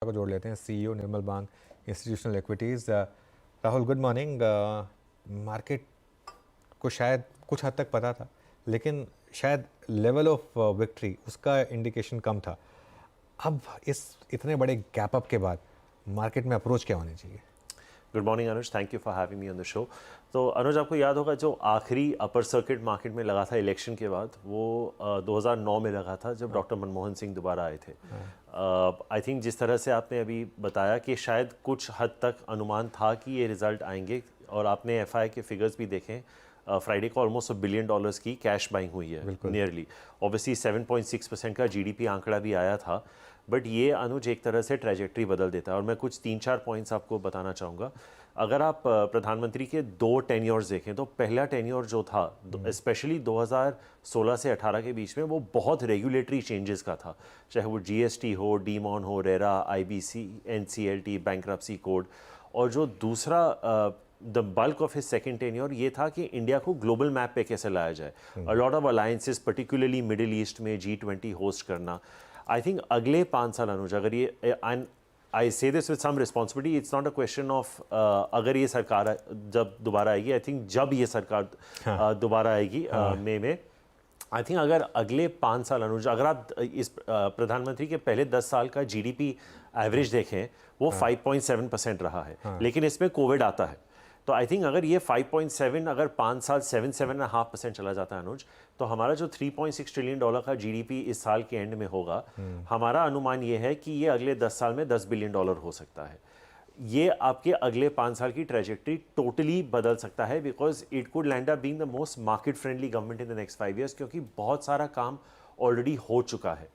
को जोड़ लेते हैं। सीईओ निर्मल बांग institutional equities. Rahul, good morning. Market को शायद कुछ हद तक पता था, लेकिन शायद लेवल ऑफ विक्ट्री उसका इंडिकेशन कम था। अब इस इतने बड़े गैप अप के बाद मार्केट में अप्रोच क्या होनी चाहिए? Good morning Anuj, thank you for having me on the show. तो अनुज, आपको याद होगा जो आखिरी अपर सर्किट मार्केट में लगा था इलेक्शन के बाद, वो 2009 में लगा था जब डॉक्टर मनमोहन सिंह दोबारा आए थे। आई थिंक जिस तरह से आपने अभी बताया कि शायद कुछ हद तक अनुमान था कि ये रिज़ल्ट आएंगे, और आपने एफआई के फिगर्स भी देखें। फ्राइडे को ऑलमोस्ट $1 बिलियन की कैश बाइंग हुई है, नियरली। ऑब्वियसली 7.6% का जीडीपी आंकड़ा भी आया था, बट ये अनुज एक तरह से ट्रैजेक्टरी बदल देता है। और मैं कुछ 3-4 पॉइंट्स आपको बताना चाहूँगा। अगर आप प्रधानमंत्री के 2 टेन्योर्स देखें, तो पहला टेन्योर जो था स्पेशली 2016 से 18 के बीच में, वो बहुत रेगुलेटरी चेंजेस का था, चाहे वो जीएसटी हो, डीमॉन हो, RERA, IBC, NCLT, bankruptcy code. और जो दूसरा the bulk of his second tenure ये था कि इंडिया को ग्लोबल मैप पे कैसे लाया जाए। A lot of alliances, particularly middle east में G20 होस्ट करना। आई थिंक अगले 5 साल अनुज, अगर ये I say this with some responsibility, it's not a question of अगर ये सरकार जब दोबारा आएगी, आई थिंक जब ये सरकार दोबारा आएगी मई में, आई थिंक अगर अगले 5 साल अनुज, अगर आप इस प्रधानमंत्री के पहले 10 साल का जीडीपी एवरेज देखें, वो 5.7% रहा है। लेकिन इसमें कोविड आता है, तो आई थिंक अगर ये 5.7 अगर 5 साल 7.5% चला जाता है अनुज, तो हमारा जो $3.6 ट्रिलियन का जीडीपी इस साल के एंड में होगा, हमारा अनुमान ये है कि ये अगले 10 साल में $10 बिलियन हो सकता है। ये आपके अगले 5 साल की ट्रैजेक्टरी टोटली बदल सकता है, because it could land up being the most market friendly government in the next 5 years, क्योंकि बहुत सारा काम ऑलरेडी हो चुका है।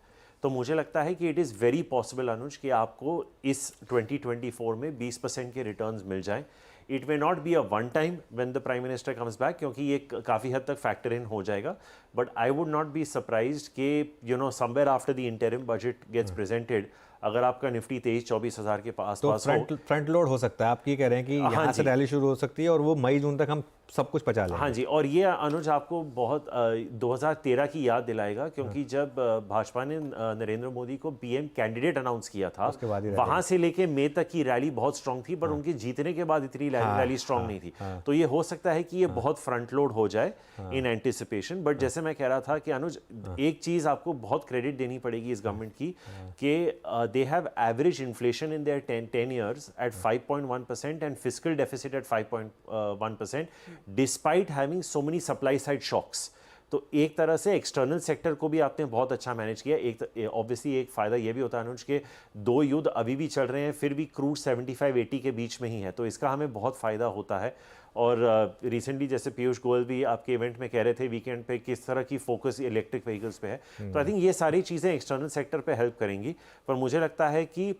तो मुझे लगता है कि it is very possible Anuj कि आपको इस 2024 में 20% के रिटर्न्स मिल जाएं। It may not be a one time when the prime minister comes back, क्योंकि ये काफ़ी हद तक फैक्टर इन हो जाएगा, but I would not be surprised कि somewhere after the interim budget gets presented, अगर आपका निफ्टी 23-24 हज़ार के आसपास तो फ्रंट लोड हो सकता है। आप ये कह रहे हैं कि यहाँ से रैली शुरू हो सकती है और वो मई जून तक हम सब कुछ पचा लेंगे। हाँ जी, और ये अनुज आपको बहुत 2013 की याद दिलाएगा, क्योंकि जब भाजपा ने नरेंद्र मोदी को पीएम कैंडिडेट अनाउंस किया था, वहां से लेके मई तक की रैली बहुत स्ट्रांग थी, पर उनके जीतने के बाद इतनी रैली स्ट्रांग नहीं थी। तो ये हो सकता है कि ये बहुत फ्रंट लोड हो जाए इन एंटिसिपेशन। बट जैसे मैं कह रहा था कि अनुज, एक चीज आपको बहुत क्रेडिट देनी पड़ेगी इस गवर्नमेंट की, कि they have average inflation in their 10 years at 5.1% and fiscal deficit at 5.1% despite having so many supply side shocks. तो एक तरह से एक्सटर्नल सेक्टर को भी आपने बहुत अच्छा मैनेज किया। एक ऑब्वियसली एक फ़ायदा ये भी होता है अनुज के 2 युद्ध अभी भी चल रहे हैं, फिर भी क्रूड 75-80 के बीच में ही है, तो इसका हमें बहुत फ़ायदा होता है। और रिसेंटली जैसे पीयूष गोयल भी आपके इवेंट में कह रहे थे वीकेंड पे, किस तरह की फोकस इलेक्ट्रिक व्हीकल्स पे है। तो आई थिंक ये सारी चीज़ें एक्सटर्नल सेक्टर पे हेल्प करेंगी। पर मुझे लगता है कि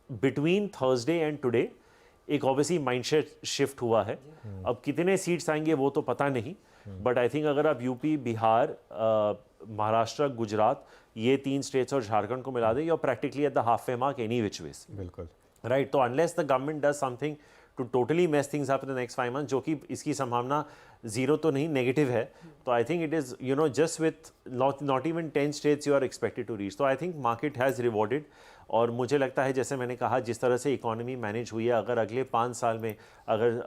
बिटवीन थर्सडे एंड टुडे एक ऑब्वियसली माइंडसेट शिफ्ट हुआ है। अब कितने सीट्स आएंगे वो तो पता नहीं, बट आई थिंक अगर आप यूपी, बिहार, महाराष्ट्र, गुजरात, ये 3 स्टेट्स और झारखंड को मिला दें, you are practically at the half way mark any which ways. बिल्कुल राइट। तो unless the government does something to totally mess things up in the next 5 months, जो कि इसकी संभावना 0 तो नहीं, नेगेटिव है, तो I think it is just with not even 10 states you are expected to reach. तो I think market has rewarded, और मुझे लगता है जैसे मैंने कहा, जिस तरह से इकोनॉमी मैनेज हुई है, अगर अगले 5 साल में अगर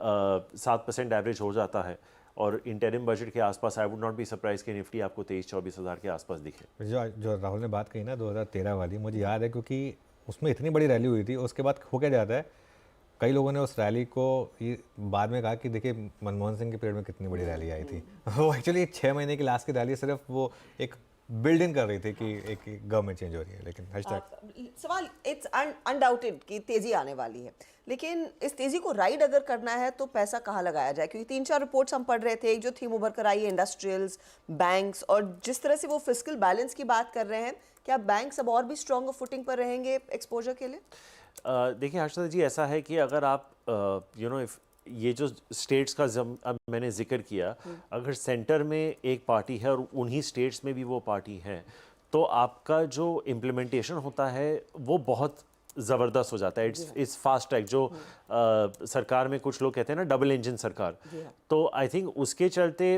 7% एवरेज हो जाता है और इंटरिम बजट के आसपास, आई वुड नॉट बी सरप्राइज कि निफ्टी आपको 23-24 हज़ार के आसपास दिखे। जो राहुल ने बात कही ना 2013 वाली, मुझे याद है, क्योंकि उसमें इतनी बड़ी रैली हुई थी। उसके बाद हो क्या जाता है, कई लोगों ने उस रैली को ये बाद में कहा कि देखिए मनमोहन सिंह के पीरियड में कितनी बड़ी रैली आई थी। वो एक्चुअली 6 महीने की लास्ट की रैली, सिर्फ वो एक बिल्ड इन कर रही थी कि एक गवर्नमेंट चेंज हो रही है। लेकिन सवाल इट्स अनडाउटेड कि तेजी आने वाली है, लेकिन इस तेजी को राइड अगर करना है तो पैसा कहाँ लगाया जाए? क्योंकि 3-4 रिपोर्ट्स हम पढ़ रहे थे, एक जो थीम उभर कर आई है इंडस्ट्रियल्स, बैंक्स, और जिस तरह से वो फिस्कल बैलेंस की बात कर रहे हैं, क्या बैंक्स अब और भी स्ट्रॉन्ग फुटिंग पर रहेंगे एक्सपोजर के लिए? देखिए हर्षद जी, ऐसा है कि अगर आप ये जो स्टेट्स का अब मैंने जिक्र किया, अगर सेंटर में एक पार्टी है और उन्हीं स्टेट्स में भी वो पार्टी है, तो आपका जो इम्प्लीमेंटेशन होता है वो बहुत ज़बरदस्त हो जाता है। It's fast track. जो सरकार में कुछ लोग कहते हैं ना डबल इंजन सरकार, तो आई थिंक उसके चलते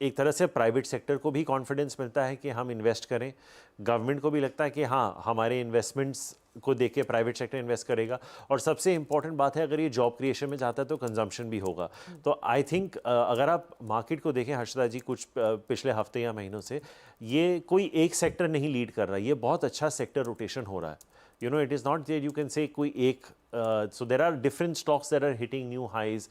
एक तरह से प्राइवेट सेक्टर को भी कॉन्फिडेंस मिलता है कि हम इन्वेस्ट करें, गवर्नमेंट को भी लगता है कि हाँ हमारे इन्वेस्टमेंट्स को देख के प्राइवेट सेक्टर इन्वेस्ट करेगा, और सबसे इंपॉर्टेंट बात है अगर ये जॉब क्रिएशन में जाता है तो कंजम्पशन भी होगा। तो आई थिंक अगर आप मार्केट को देखें हर्षदा जी, कुछ पिछले हफ्ते या महीनों से ये कोई एक सेक्टर नहीं लीड कर रहा है, ये बहुत अच्छा सेक्टर रोटेशन हो रहा है। You know, it is not that you can say कोई एक so there are different stocks that are hitting new highs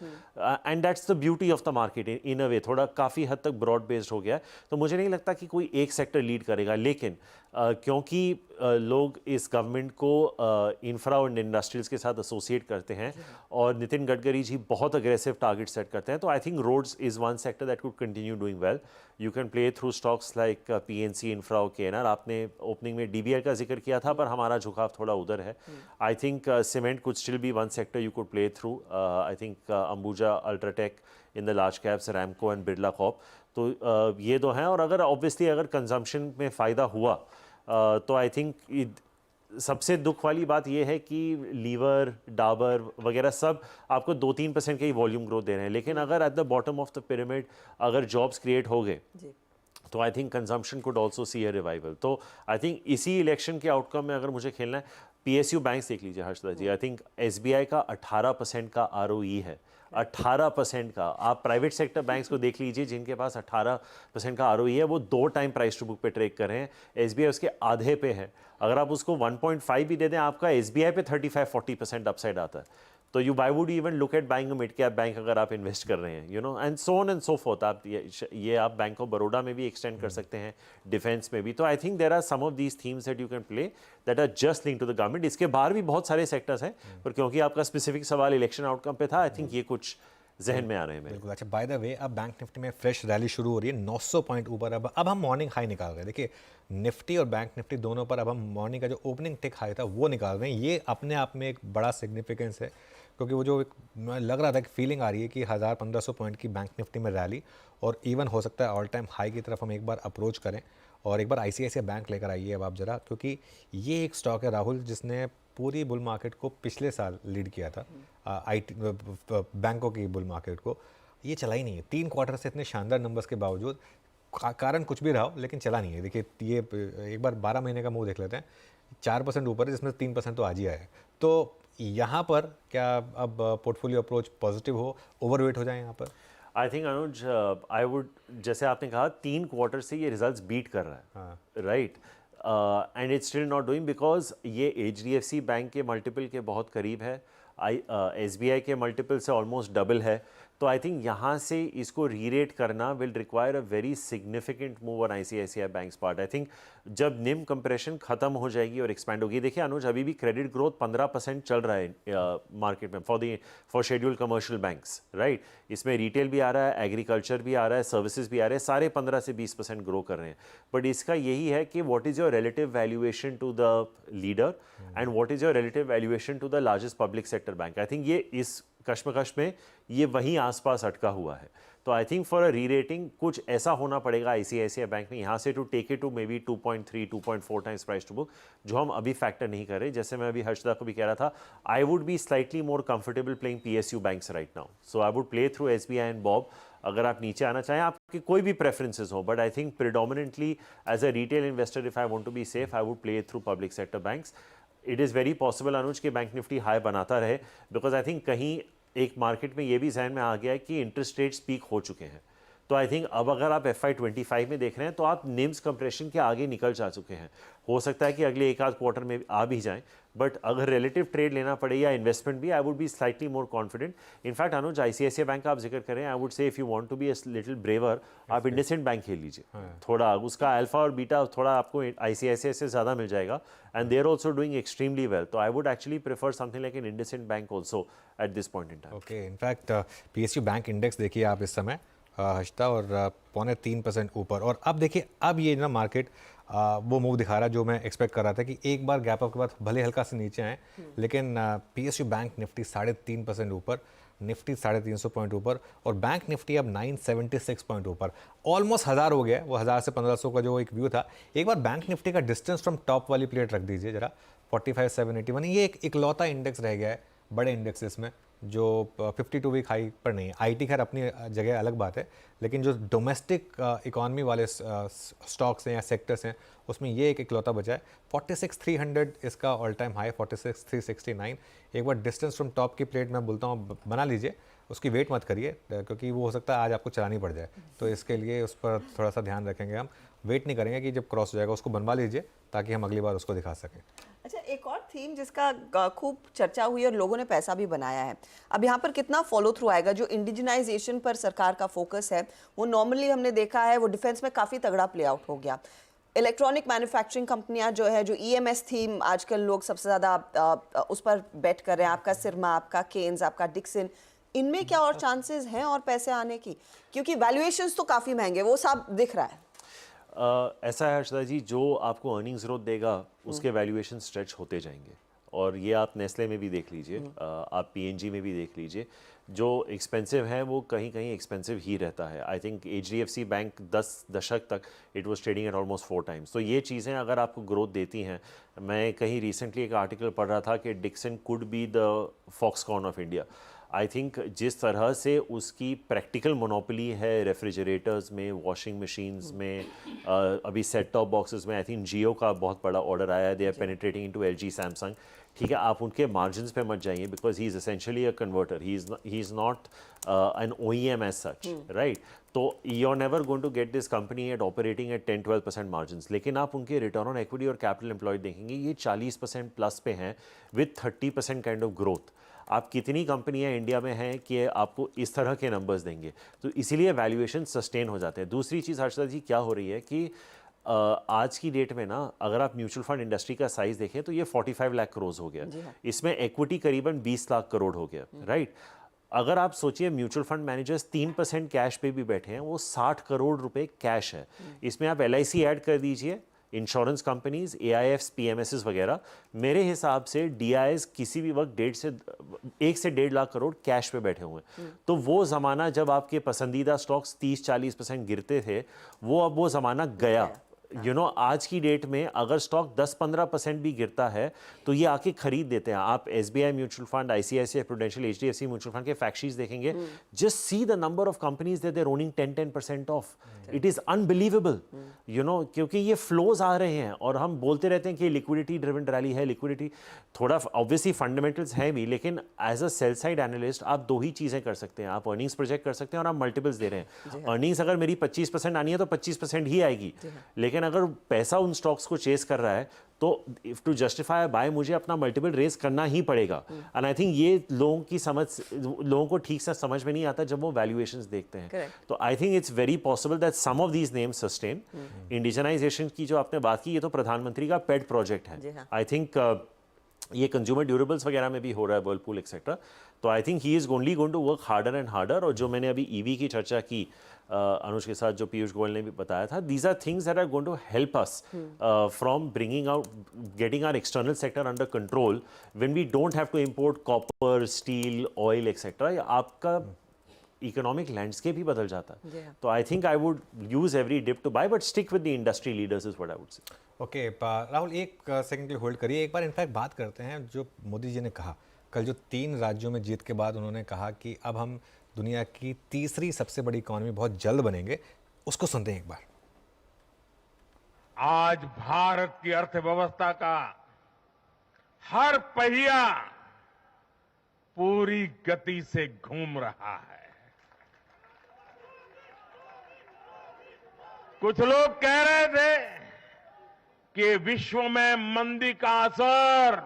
and that's the beauty of the market in a way, थोड़ा काफ़ी हद तक broad based हो गया है। तो मुझे नहीं लगता कि कोई एक सेक्टर लीड करेगा, लेकिन क्योंकि लोग इस गवर्नमेंट को इंफ्रा और इंडस्ट्रियल्स के साथ एसोसिएट करते हैं और नितिन गडकरी जी बहुत अग्रेसिव टारगेट सेट करते हैं, तो I think roads is one sector that could continue doing well. You can play through stocks like PNC, infra और केएनआर। आपने ओपनिंग में डीबीआर का जिक्र किया था, पर हमारा झुकाव थोड़ा उधर है। I think cement could still be one sector you could play through. I think Ambuja, UltraTech in the large caps, Ramco and Birla Corp, तो ये दो हैं। और अगर ऑब्वियसली अगर कंजम्पशन में फ़ायदा हुआ तो आई थिंक सबसे दुख वाली बात यह है कि लीवर, डाबर वगैरह सब आपको 2-3% के ही वॉल्यूम ग्रोथ दे रहे हैं, लेकिन अगर at the bottom of the pyramid अगर जॉब्स क्रिएट हो गए तो I think consumption could also see a revival. तो आई थिंक इसी इलेक्शन के आउटकम में अगर मुझे खेलना है, पीएसयू बैंक्स देख लीजिए हर्षदा जी, आई थिंक एसबीआई का 18% का आरओई है, 18% का। आप प्राइवेट सेक्टर बैंक्स को देख लीजिए जिनके पास 18% का आरओई है, वो 2 टाइम प्राइस टू बुक पे ट्रेड कर रहे हैं, एसबीआई उसके आधे पे है। अगर आप उसको 1.5 भी दे दें, आपका एसबीआई पे 35-40% अपसाइड आता है। तो you why would even look at buying a mid cap bank अगर आप इन्वेस्ट कर रहे हैं, you know, and so on and so fourth. आप ये आप बैंक ऑफ बड़ौदा में भी एक्सटेंड कर सकते हैं, डिफेंस में भी। तो I think there are some of these themes that you can play that are just link to the government. इसके बाहर भी बहुत सारे सेक्टर्स हैं, पर क्योंकि आपका स्पेसिफिक सवाल इलेक्शन आउटकम पे था, आई थिंक ये कुछ जहन में आ रहे हैं मेरे। बिल्कुल। अच्छा, बाय द वे अब बैंक निफ्टी में फ्रेश रैली शुरू हो रही है, 900 पॉइंट ऊपर। अब हम मॉर्निंग हाई निकाल रहे हैं। देखिए निफ्टी और बैंक निफ्टी दोनों पर अब हम मॉर्निंग का जो ओपनिंग टिक हाई था वो निकाल रहे हैं। ये अपने आप में एक बड़ा सिग्निफिकेंस है, क्योंकि वो जो एक लग रहा था कि फीलिंग आ रही है कि 1000-1500 पॉइंट की बैंक निफ्टी में रैली, और इवन हो सकता है ऑल टाइम हाई की तरफ हम एक बार अप्रोच करें। और एक बार आईसीआईसीआई बैंक लेकर आइए अब आप ज़रा, क्योंकि ये एक स्टॉक है राहुल जिसने पूरी बुल मार्केट को पिछले साल लीड किया था, आईटी बैंकों की बुल मार्केट को। ये चला ही नहीं है 3 क्वार्टर से, इतने शानदार नंबर्स के बावजूद। कारण कुछ भी रहा हो, लेकिन चला नहीं है। देखिए ये एक बार 12 महीने का मूव देख लेते हैं, 4% ऊपर है, जिसमें 3% तो आज ही आया है। तो यहाँ पर क्या अब पोर्टफोलियो अप्रोच पॉजिटिव हो, ओवरवेट हो जाए यहाँ पर? I think Anuj, I would, जैसे आपने कहा 3 क्वार्टर से ये रिजल्ट्स बीट कर रहा है, right, and it's still not doing because ये एचडीएफसी बैंक के मल्टीपल के बहुत करीब है, एसबीआई के मल्टीपल से ऑलमोस्ट डबल है। तो आई थिंक यहाँ से इसको रीरेट करना will require a very significant move on ICICI banks part. I think जब निम कंप्रेशन खत्म हो जाएगी और एक्सपैंड होगी, देखिए अनुज अभी भी क्रेडिट ग्रोथ 15% चल रहा है मार्केट में for scheduled commercial banks, right. इसमें रिटेल भी आ रहा है, एग्रीकल्चर भी आ रहा है, सर्विसेज भी आ रहे हैं, सारे 15 से 20% ग्रो कर रहे हैं। बट इसका यही है कि what is your relative valuation to the leader and what is your relative valuation to the largest public sector bank. I think ये इस कश्मकश में ये वहीं आसपास अटका हुआ है। तो आई थिंक फॉर अ री रेटिंग कुछ ऐसा होना पड़ेगा आईसीआईसीआई बैंक में यहाँ से to take it to maybe 2.3-2.4 times price to book, जो हम अभी फैक्टर नहीं कर रहे। जैसे मैं अभी हर्षदा को भी कह रहा था, आई would be slightly more comfortable playing PSU banks right now, so I would play through SBI and Bob. अगर आप नीचे आना चाहें, आपके कोई भी प्रेफरेंसेस हो, but I think predominantly as a retail investor if I want to be safe, I would play through public sector banks. It is very possible Anuj कि बैंक निफ्टी हाई बनाता रहे, बिकॉज आई थिंक कहीं एक market में ये भी जहन में आ गया है कि इंटरेस्ट रेट्स पीक हो चुके हैं। तो आई थिंक अब अगर आप FY25 में देख रहे हैं तो आप निम्स कंप्रेशन के आगे निकल जा चुके हैं। हो सकता है कि अगले एक आध क्वार्टर में आ भी जाएं, बट अगर रिलेटिव ट्रेड लेना पड़े या इन्वेस्टमेंट भी, I would be slightly more confident. In fact Anuj ICICI bank का आप जिक्र करें, I would say if you want to be a little braver, आप इंडसइंड बैंक खेल लीजिए, थोड़ा उसका अल्फा और बीटा थोड़ा आपको आईसीआईसीआई से ज़्यादा मिल जाएगा, and they are also doing extremely well. तो I would actually prefer something like an IndusInd bank also at this point in time. Okay, in fact PSU bank index देखिए आप इस समय हश्ता और 0.3% ऊपर। और अब देखिए अब ये ना मार्केट वो मूव दिखा रहा है जो मैं एक्सपेक्ट कर रहा था कि एक बार गैप अप के बाद भले हल्का से नीचे आए, लेकिन पीएसयू बैंक निफ्टी 3.5% ऊपर, निफ्टी 350 पॉइंट ऊपर, और बैंक निफ्टी अब 976 पॉइंट ऊपर, ऑलमोस्ट 1000 हो गया। वो 1000 से 1500 का जो एक व्यू था, एक बार बैंक निफ्टी का डिस्टेंस फ्रॉम टॉप वाली प्लेट रख दीजिए जरा, 45,781। ये एक इकलौता इंडेक्स रह गया है बड़े इंडेक्सेस में जो 52 वीक हाई पर नहीं है। आईटी खैर अपनी जगह अलग बात है, लेकिन जो डोमेस्टिक इकॉनमी वाले स्टॉक्स हैं या सेक्टर्स हैं उसमें ये एक इकलौता बचा है। 46,300 इसका ऑल टाइम हाई, 46,369। एक बार डिस्टेंस फ्रॉम टॉप की प्लेट मैं बोलता हूँ बना लीजिए, उसकी वेट मत करिए क्योंकि वो हो सकता है आज आपको चलानी पड़ जाए, तो इसके लिए उस पर थोड़ा सा ध्यान रखेंगे। हम वेट नहीं करेंगे कि जब क्रॉस हो जाएगा उसको बनवा लीजिए ताकि हम अगली बार उसको दिखा सकें। अच्छा, एक और थीम जिसका खूब चर्चा हुई और लोगों ने पैसा भी बनाया है, अब यहाँ पर कितना फॉलो थ्रू आएगा? जो इंडिजिनाइजेशन पर सरकार का फोकस है वो नॉर्मली हमने देखा है वो डिफेंस में काफ़ी तगड़ा प्ले आउट हो गया। इलेक्ट्रॉनिक मैन्युफैक्चरिंग कंपनियां जो है, जो ईएमएस थीम आजकल लोग सबसे ज़्यादा उस पर बेट कर रहे हैं, आपका सिरमा, आपका केन्स, आपका डिक्सन, इनमें क्या और चांसेस हैं और पैसे आने की? क्योंकि वैल्यूएशंस तो काफ़ी महंगे, वो सब दिख रहा है। ऐसा है हर्षदा जी, जो आपको अर्निंग्स ग्रोथ देगा उसके वैल्यूएशन स्ट्रेच होते जाएंगे, और ये आप नेस्ले में भी देख लीजिए, आप पीएनजी में भी देख लीजिए। जो एक्सपेंसिव है वो कहीं कहीं एक्सपेंसिव ही रहता है। आई थिंक एचडीएफसी बैंक 10 दशक तक it was trading at almost 4 times. तो ये चीज़ें अगर आपको ग्रोथ देती हैं, मैं कहीं रिसेंटली एक आर्टिकल पढ़ रहा था कि Dixon could be the Foxconn of India. I think जिस तरह से उसकी प्रैक्टिकल मोनोपोली है रेफ्रिजरेटर्स में, वॉशिंग मशीन्स में, अभी सेट टॉप बॉक्सेस में, आई थिंक जियो का बहुत बड़ा ऑर्डर आया है, they are penetrating into LG, Samsung. ठीक है, आप उनके मार्जिन्स पे मत जाइए because he is essentially a converter, he is not an OEM as such, right? तो you are never going to get this company at operating at 10-12% margins, लेकिन आप उनके रिटर्न ऑन इक्विटी और कैपिटल एम्प्लॉयड देखेंगे, ये 40% plus पे हैं with 30% kind of growth. आप कितनी कंपनियां इंडिया में हैं कि आपको इस तरह के नंबर्स देंगे? तो इसीलिए वैल्यूएशन सस्टेन हो जाते हैं। दूसरी चीज़ हर्षदा जी क्या हो रही है कि आज की डेट में ना, अगर आप म्यूचुअल फंड इंडस्ट्री का साइज देखें तो ये 45 लाख करोड़ हो गया, इसमें इक्विटी करीबन 20 लाख करोड़ हो गया, राइट? अगर आप सोचिए म्यूचुअल फंड मैनेजर्स 3% कैश पे भी बैठे हैं, वो 60 करोड़ रुपए कैश है। इसमें आप LIC ऐड कर दीजिए, इंश्योरेंस कंपनीज, AIFs, PMSs वगैरह, मेरे हिसाब से DIs किसी भी वक्त 1 से 1.5 लाख करोड़ कैश पे बैठे हुए हैं। तो वो ज़माना जब आपके पसंदीदा स्टॉक्स 30-40% गिरते थे, वो अब वो ज़माना गया। यू नो, आज की डेट में अगर स्टॉक 10-15% भी गिरता है तो ये आके खरीद देते हैं। आप SBI mutual fund, ICICI Prudential, HDFC mutual fund के फैक्ट शीट्स देखेंगे, just see the number of companies that they are owning 10% of. It is unbelievable, you know, क्योंकि ये फ्लोज आ रहे हैं और हम बोलते रहते हैं कि लिक्विडिटी ड्रिवन रैली है, लिक्विडिटी थोड़ा ऑब्वियसली फंडामेंटल्स हैं भी, लेकिन as a sell side analyst आप दो ही चीज़ें कर सकते हैं, आप अर्निंग्स प्रोजेक्ट कर सकते हैं और आप मल्टीपल्स दे रहे हैं। अर्निंग्स अगर मेरी 25% आनी है तो 25% ही आएगी, लेकिन अगर पैसा उन स्टॉक्स को चेस कर रहा है तो इफ टू जस्टिफाई बाय मुझे अपना मल्टीपल रेस करना ही पड़ेगा। एंड आई थिंक ये लोगों को ठीक से समझ में नहीं आता जब वो वैल्यूएशंस देखते हैं। तो I think it's very possible that some of these names sustain. Indigenisation की जो आपने बात की, ये तो प्रधानमंत्री का पेट प्रोजेक्ट है। आई थिंक ये कंज्यूमर ड्यूरेबल्स वगैरह में भी हो रहा है, वर्लपूल एक्सेट्रा। तो I think he is only going to work harder and harder. और जो मैंने अभी ईवी की चर्चा की अनुज के साथ, जो पीयूष गोयल ने भी बताया था, these are things that are going to help us from bringing out, getting our external sector under control when we don't have to import copper, steel, oil et cetera. आपका इकोनॉमिक लैंडस्केप ही बदल जाता है। तो I think I would use every dip to buy, but stick with the industry leaders is what I would say. Okay Rahul, एक second के लिए hold करिए। एक बार इनफैक्ट बात करते हैं जो मोदी जी ने कहा कल, जो 3 राज्यों में जीत के बाद उन्होंने कहा कि अब हम दुनिया की तीसरी सबसे बड़ी इकॉनमी बहुत जल्द बनेंगे, उसको सुनते हैं एक बार। आज भारत की अर्थव्यवस्था का हर पहिया पूरी गति से घूम रहा है। कुछ लोग कह रहे थे कि विश्व में मंदी का असर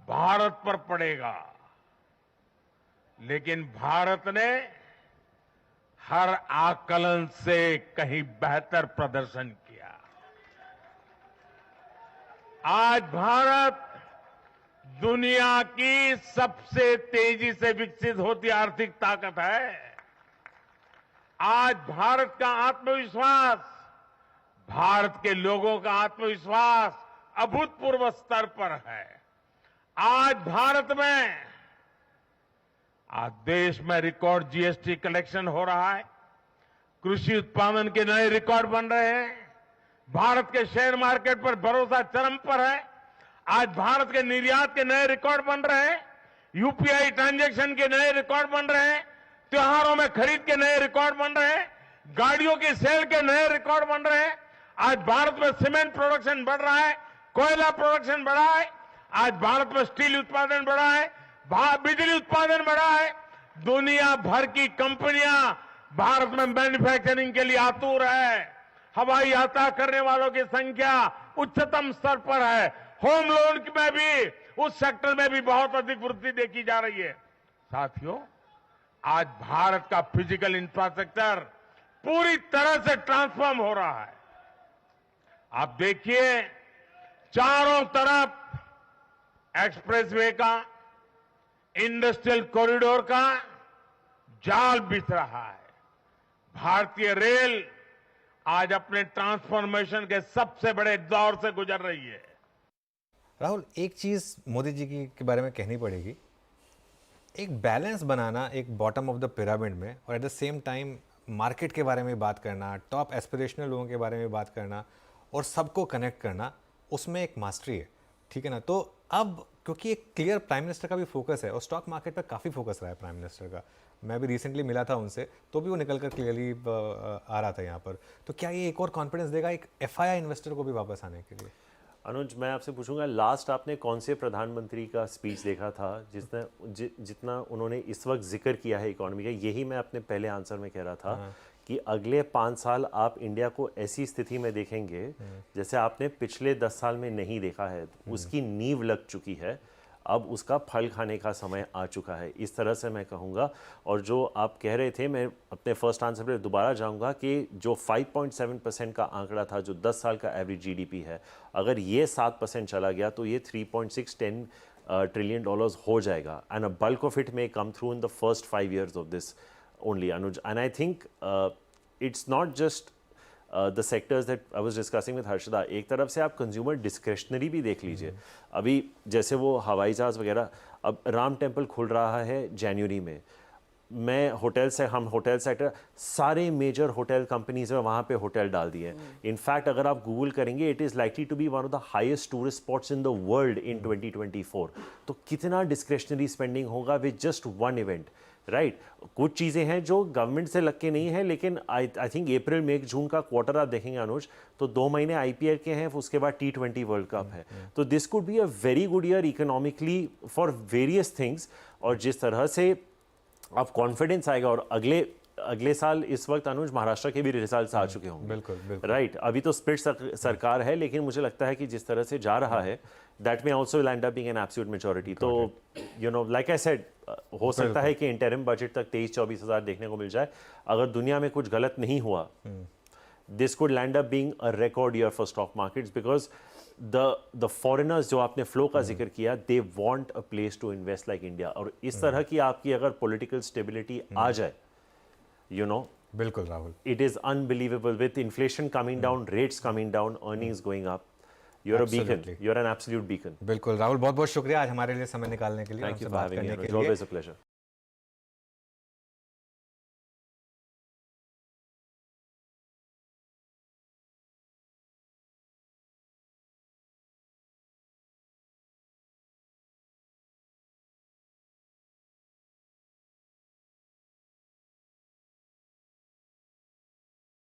भारत पर पड़ेगा, लेकिन भारत ने हर आकलन से कहीं बेहतर प्रदर्शन किया। आज भारत दुनिया की सबसे तेजी से विकसित होती आर्थिक ताकत है। आज भारत का आत्मविश्वास, भारत के लोगों का आत्मविश्वास अभूतपूर्व स्तर पर है। आज भारत में, आज देश में रिकॉर्ड जीएसटी कलेक्शन हो रहा है, कृषि उत्पादन के नए रिकॉर्ड बन रहे हैं, भारत के शेयर मार्केट पर भरोसा चरम पर है, आज भारत के निर्यात के नए रिकॉर्ड बन रहे हैं। यूपीआई ट्रांजैक्शन के नए रिकॉर्ड बन रहे हैं, त्योहारों में खरीद के नए रिकॉर्ड बन रहे हैं, गाड़ियों की सेल के नए रिकॉर्ड बन रहे हैं। आज भारत में सीमेंट प्रोडक्शन बढ़ रहा है, कोयला प्रोडक्शन बढ़ा है, आज भारत में स्टील उत्पादन बढ़ा है, बिजली उत्पादन बढ़ा है। दुनिया भर की कंपनियां भारत में मैन्युफैक्चरिंग के लिए आतुर है। हवाई यात्रा करने वालों की संख्या उच्चतम स्तर पर है। होम लोन में भी, उस सेक्टर में भी बहुत अधिक वृद्धि देखी जा रही है। साथियों, आज भारत का फिजिकल इंफ्रास्ट्रक्चर पूरी तरह से ट्रांसफॉर्म हो रहा है। आप देखिए, चारों तरफ एक्सप्रेसवे का, इंडस्ट्रियल कॉरिडोर का जाल बिछ रहा है। भारतीय रेल आज अपने ट्रांसफॉर्मेशन के सबसे बड़े दौर से गुजर रही है। राहुल, एक चीज़ मोदी जी की के बारे में कहनी पड़ेगी, एक बैलेंस बनाना एक बॉटम ऑफ द पिरामिड में, और at the same time market के बारे में बात करना, टॉप एस्पिरेशनल लोगों के बारे में बात करना और सबको कनेक्ट करना, उसमें एक मास्टरी है, ठीक है ना। तो अब क्योंकि एक क्लियर प्राइम मिनिस्टर का भी फोकस है और स्टॉक मार्केट पर काफ़ी फोकस रहा है प्राइम मिनिस्टर का, मैं भी रिसेंटली मिला था उनसे, तो भी वो निकल कर क्लियरली आ रहा था यहाँ पर। तो क्या ये एक और कॉन्फिडेंस देगा एक एफआईआई इन्वेस्टर को भी वापस आने के लिए? अनुज, मैं आपसे पूछूंगा, लास्ट आपने कौन से प्रधानमंत्री का स्पीच देखा था जितना उन्होंने इस वक्त जिक्र किया है इकोनॉमी का? यही मैं अपने पहले आंसर में कह रहा था कि अगले 5 साल आप इंडिया को ऐसी स्थिति में देखेंगे जैसे आपने पिछले 10 साल में नहीं देखा है। उसकी नींव लग चुकी है, अब उसका फल खाने का समय आ चुका है, इस तरह से मैं कहूँगा। और जो आप कह रहे थे, मैं अपने फर्स्ट आंसर पर दोबारा जाऊँगा कि जो 5.7% का आंकड़ा था, जो 10 साल का एवरेज जीडीपी है, अगर ये 7% चला गया तो ये 3.610 ट्रिलियन डॉलर्स हो जाएगा। And a bulk of it may come through in the first 5 years of this only, Anuj. And I think it's not just the sectors that I was discussing with Harshada. एक तरफ से आप consumer discretionary भी देख लीजिए। अभी जैसे वो हवाई जहाज़ वगैरह, अब राम टेम्पल खुल रहा है जनवरी में। हम होटल सेक्टर, सारे मेजर होटल कंपनीज में वहाँ पे होटल डाल दिए हैं। इनफैक्ट अगर आप गूगल करेंगे, it is likely to be one of the highest tourist spots in the world in 2024। तो कितना डिस्क्रिशनरी स्पेंडिंग होगा with just one event, right? कुछ चीज़ें हैं जो गवर्नमेंट से लग के नहीं है, लेकिन आई थिंक अप्रैल मई जून का क्वार्टर आप देखेंगे अनुज, तो 2 महीने आईपीएल के हैं, उसके बाद T20 वर्ल्ड कप है। तो this could be a very good year economically for various things. और जिस तरह से अब कॉन्फिडेंस आएगा, और अगले साल इस वक्त अनुज महाराष्ट्र के भी रिजल्ट्स आ चुके होंगे, बिल्कुल राइट? अभी तो स्प्लिट सरकार है, लेकिन मुझे लगता है कि जिस तरह से जा रहा है, that may also land up being an absolute majority. तो you know, like I said, हो सकता है कि इंटरिम बजट तक 23-24 हज़ार देखने को मिल जाए। अगर दुनिया में कुछ गलत नहीं हुआ, this could land up being a record year for stock markets, because the foreigners जो आपने फ्लो का जिक्र किया, they want a place to invest like India. और इस तरह की आपकी अगर पॉलिटिकल स्टेबिलिटी आ जाए, यू नो, बिल्कुल Rahul, it is unbelievable with inflation coming down, rates coming down, earnings going up. You're a beacon. You're an absolute beacon. बिल्कुल राहुल, बहुत बहुत शुक्रिया आज हमारे लिए समय निकालने के लिए, Thank you हमसे for बात having me. करने के It's लिए। always a pleasure.